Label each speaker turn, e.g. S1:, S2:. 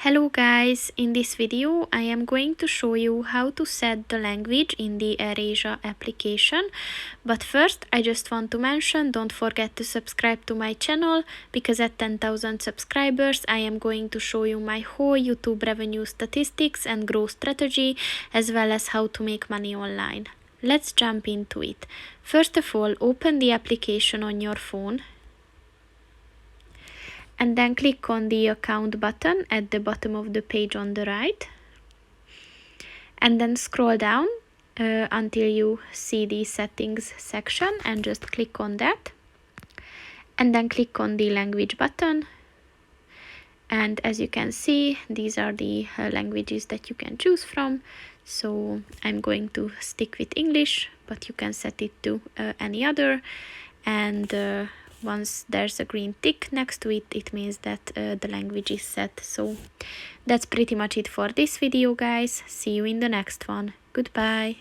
S1: Hello guys, in this video I am going to show you how to set the language in the AirAsia application. But first I just want to mention, don't forget to subscribe to my channel, because at 10,000 subscribers I am going to show you my whole YouTube revenue statistics and growth strategy, as well as how to make money online. Let's jump into it. First of all, open the application on your phone. And then click on the account button at the bottom of the page on the right. And then scroll down until you see the settings section and just click on that. And then click on the language button. And as you can see, these are the languages that you can choose from. So I'm going to stick with English, but you can set it to any other. And once there's a green tick next to it, it means that the language is set. So that's pretty much it for this video, guys. See you in the next one. Goodbye.